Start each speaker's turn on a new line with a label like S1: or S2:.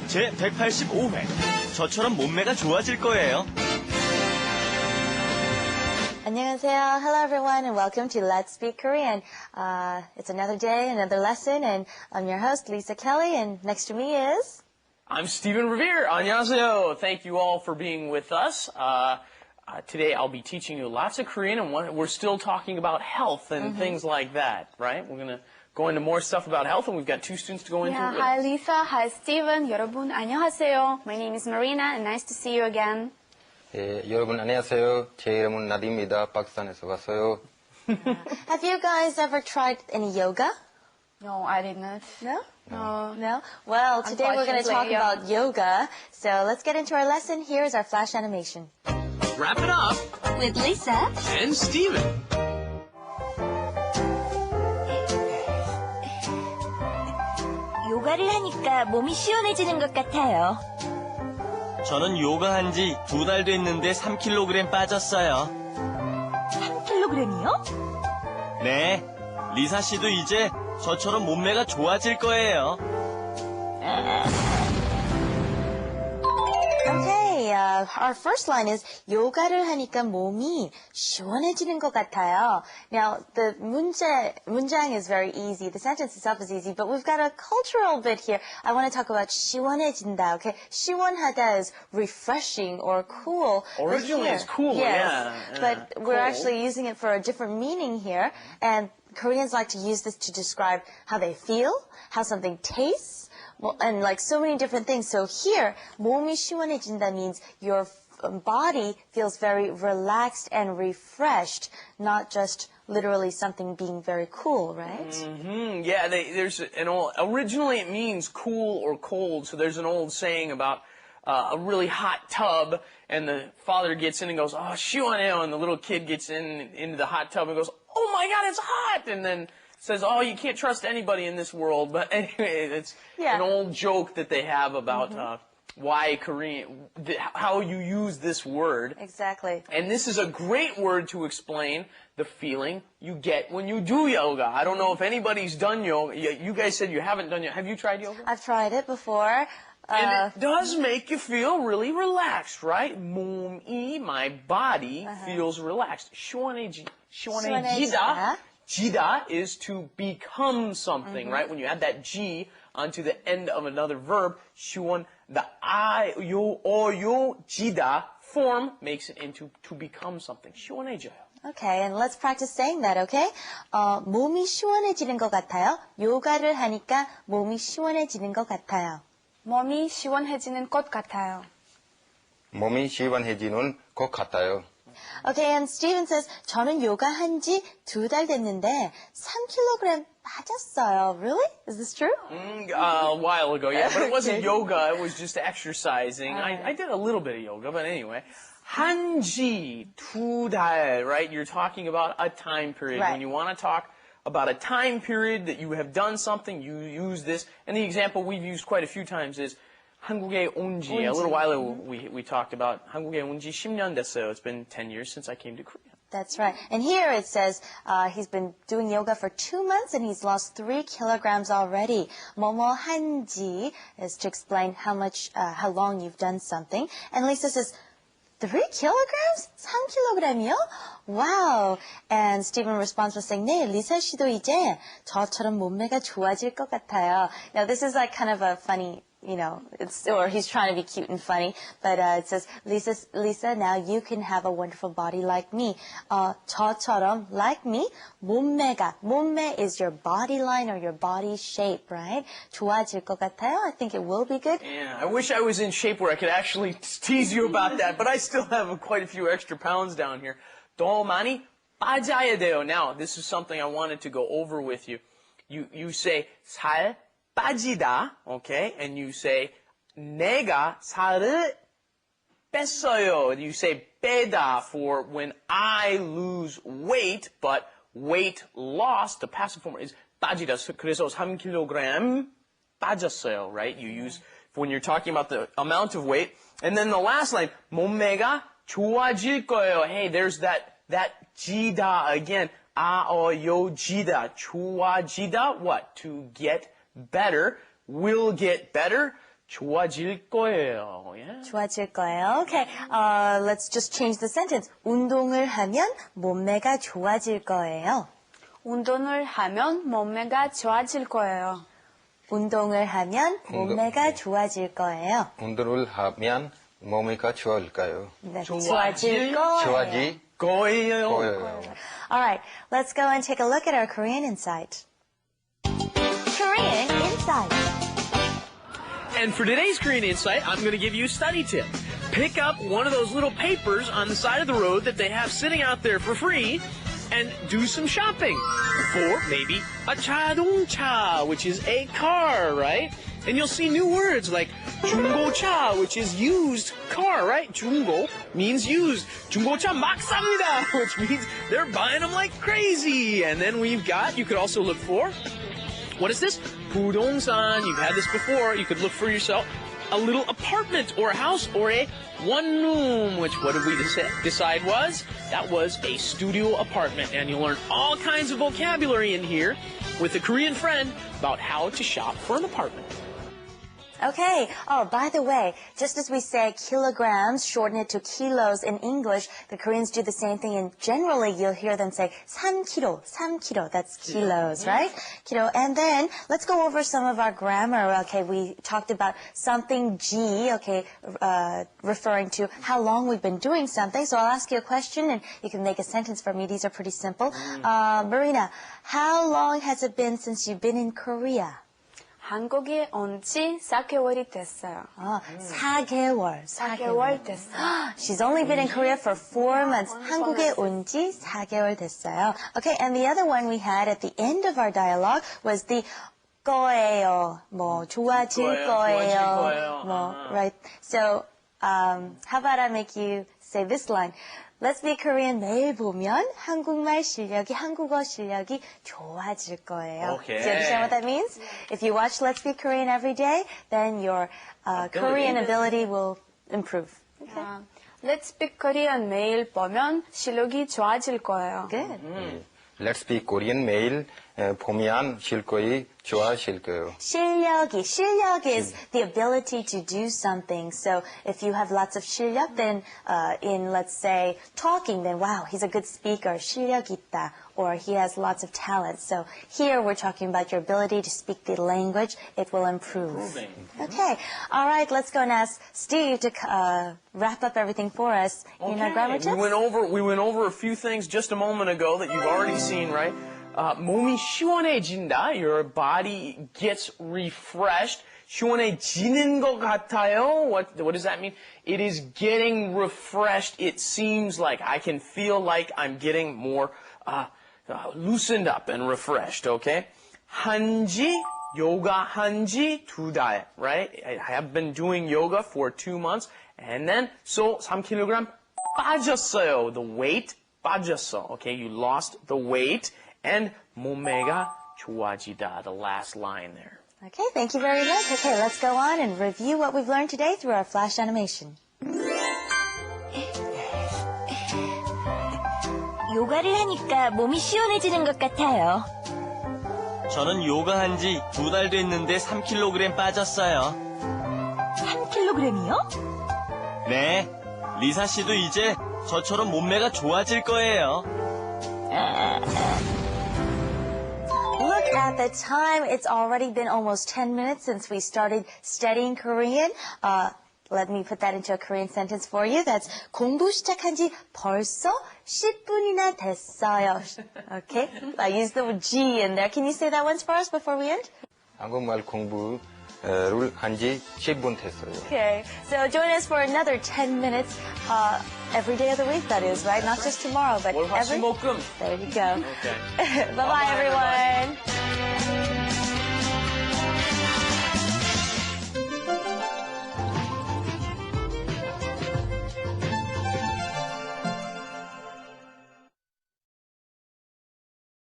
S1: 제 185회. 저처럼 몸매가 좋아질 거예요.
S2: 안녕하세요. Hello everyone and welcome to Let's Speak Korean. It's another day, another lesson, and I'm your host, Lisa Kelly, and next to me is...
S3: I'm Stephen Revere. 안녕하세요. Thank you all for being with us. Today I'll be teaching you lots of Korean, and we're still talking about health and things like that, right? We're going to go into more stuff about health, and we've got two students to go into it with.
S4: Hi Lisa, hi Stephen. 여러분 안녕하세요. My name is Marina, and nice to see you again.
S5: 예, 여러분 안녕하세요. 제 이름은 나디입니다. 파키스탄에서 왔어요.
S2: Have you guys ever tried any yoga?
S4: No, I did not.
S2: No?
S4: No.
S2: No? Well, today we're going to talk about yoga. So let's get into our lesson. Here's our flash animation.
S1: Wrap it up.
S2: With Lisa.
S1: And Steven.
S6: 요가를 하니까 몸이 시원해지는 것 같아요.
S1: 저는 요가한 지 2달 됐는데 3kg 빠졌어요.
S6: 3kg이요?
S1: 네, 리사 씨도 이제 저처럼 몸매가 좋아질 거예요.
S2: Okay, our first line is 요가를 하니까 몸이 시원해지는 것 같아요. Now, the 문장 is very easy. The sentence itself is easy, but we've got a cultural bit here. I want to talk about 시원해진다, okay? 시원하다 is refreshing or cool.
S3: Originally it's cool,
S2: yes,
S3: yeah.
S2: But we're
S3: Cool.
S2: actually using it for a different meaning here, and Koreans like to use this to describe how they feel, how something tastes, well, and like so many different things. So here, 몸이 시원해진다 means your body feels very relaxed and refreshed, not just literally something being very cool, right?
S3: Yeah, there's an old, originally it means cool or cold, so there's an old saying about a really hot tub, and the father gets in and goes, oh, 시원해요, and the little kid gets into the hot tub and goes, oh my God, it's hot, and then says, oh, you can't trust anybody in this world. But anyway, it's an old joke that they have about why Korean, how you use this word.
S2: Exactly.
S3: And this is a great word to explain the feeling you get when you do yoga. I don't know if anybody's done yoga. You guys said you haven't done yoga. Have you tried yoga?
S2: I've tried it before.
S3: And it does make you feel really relaxed, right? 몸이, my body, feels relaxed. 시원해지다. Jida is to become something, right? When you add that G onto the end of another verb, 시원, the I, yo, or yo, jida form makes it into to become something. 시원해져요.
S2: Okay, and let's practice saying that, okay? 몸이 시원해지는 것 같아요. 요가를 하니까 몸이 시원해지는 것 같아요.
S4: 몸이 시원해지는 것 같아요.
S5: 몸이 시원해지는 것 같아요.
S2: Okay, and Steven says, 저는 요가 한 지 2달 됐는데 3kg 빠졌어요. Really? Is this true?
S3: A while ago, yeah. But it wasn't yoga, it was just exercising. I did a little bit of yoga, but anyway. 한지, 2달, right? You're talking about a time period.
S2: Right.
S3: When you want to talk about a time period that you have done something, you use this. And the example we've used quite a few times is 한국에 온 지. A little while ago, we talked about 한국에 온 지 10년 됐어요. It's been 10 years since I came to Korea.
S2: That's right. And here it says he's been doing yoga for 2 months and he's lost 3 kilograms already. 뭐뭐 한지 is to explain how long you've done something. And Lisa says, 3 kilograms? 3kg이요? Wow. And Stephen responds by saying, 네, 리사 씨도 이제 저처럼 몸매가 좋아질 것 같아요. Now this is like kind of a funny, or he's trying to be cute and funny, but it says, Lisa, now you can have a wonderful body like me. 저처럼, like me, 몸매 is your body line or your body shape, right? 좋아질 것 같아요. I think it will be good.
S3: Yeah, I wish I was in shape where I could actually tease you about that, but I still have quite a few extra pounds down here. 더 많이 빠져야 돼요. Now, this is something I wanted to go over with you. You say, 살 빠지다, okay? And you say, 내가 살을 뺐어요. You say 빼다 for when I lose weight, but weight lost, the passive form is 빠지다. 그래서 3kg 빠졌어요, right? You use, when you're talking about the amount of weight. And then the last line, 몸매가 좋아질 거예요. Hey, there's that 지다 again. 아어요지다. 좋아지다, what? To get better, will get better. 좋아질 거예요. Yeah.
S2: 좋아질 거예요. Okay, let's just change the sentence. 운동을 하면 몸매가 좋아질 거예요.
S4: 운동을 하면 몸매가 좋아질 거예요.
S2: 운동을 하면 몸매가 좋아질 거예요.
S5: 운동을 하면 몸매가 좋아질까요?
S2: 네,
S3: 좋아질
S2: 거예요.
S5: 좋아질
S3: 거예요.
S5: 거예요.
S2: All right, let's go and take a look at our Korean Insight. Korean Insight.
S3: And for today's Korean Insight, I'm going to give you a study tip. Pick up one of those little papers on the side of the road that they have sitting out there for free and do some shopping for maybe a 자동차, which is a car, right? And you'll see new words like 중고차, which is used car, right? 중고 means used. 중고차 막 삽니다, which means they're buying them like crazy. And then you could also look for, what is this? 부동산. You've had this before. You could look for yourself a little apartment or a house or a one room, which what did we decide was? That was a studio apartment. And you'll learn all kinds of vocabulary in here with a Korean friend about how to shop for an apartment.
S2: Okay. Oh, by the way, just as we say kilograms, shorten it to kilos in English, the Koreans do the same thing, and generally you'll hear them say 3kg, 3kg. That's kilos, right? Kilo. And then let's go over some of our grammar. Okay, we talked about something G, okay, referring to how long we've been doing something. So I'll ask you a question, and you can make a sentence for me. These are pretty simple. Marina, how long has it been since you've been in Korea?
S4: 한국에 온 지 4개월이 됐어요.
S2: 4개월.
S4: 4개월 됐어요.
S2: She's only been in Korea for 4 months. 한국에 온 지 4개월 됐어요. Okay, and the other one we had at the end of our dialogue was the 거예요. 뭐 좋아질 거예요. 뭐 right. So, how about I make you say this line? Let's Be Korean 매일 보면 한국말 실력이, 한국어 실력이 좋아질 거예요.
S3: Okay.
S2: Do you understand what that means? If you watch Let's Be Korean every day, then your Korean ability will improve. Okay.
S4: Let's Speak Korean 매일 보면 실력이 좋아질 거예요.
S2: Good.
S5: Let's Speak Korean 매일 보면 실력이 좋아질 거예요.
S2: 실력 is the ability to do something. So if you have lots of 실력, then in, let's say, talking, then wow, he's a good speaker, 실력 있다, or he has lots of talent. So here we're talking about your ability to speak the language. It will improve. Okay. All right, let's go and ask Steve to wrap up everything for us in our grammar tips.
S3: We went over a few things just a moment ago that you've already seen, right? 몸이 시원해진다. Your body gets refreshed. 시원해지는 것 같아요. What does that mean? It is getting refreshed. It seems like I can feel like I'm getting more loosened up and refreshed. Okay. 한지 yoga 한지 2달. Right? I have been doing yoga for 2 months, and then so 3kg 빠졌어요. The weight 빠졌어. Okay, you lost the weight. And 몸매가 좋아지다, the last line there.
S2: Okay, thank you very much. Okay, let's go on and review what we've learned today through our flash animation.
S6: 요가를 하니까 몸이 시원해지는 것 같아요.
S1: 저는 요가 한 지 2달 됐는데 3kg 빠졌어요.
S6: 3kg이요?
S1: 네, 리사 씨도 이제 저처럼 몸매가 좋아질 거예요.
S2: Look at the time. It's already been almost 10 minutes since we started studying Korean. Let me put that into a Korean sentence for you. That's 공부 시작한 지 벌써 10분이나 됐어요. Okay? I used the G in there. Can you say that once for us before we end?
S5: 한국말 공부를 한 지 10분 됐어요.
S2: Okay. So join us for another 10 minutes every day of the week, that is, right? Not just tomorrow, but every...
S3: 월화수목금.
S2: There you go.
S3: Okay.
S2: Bye-bye, everyone.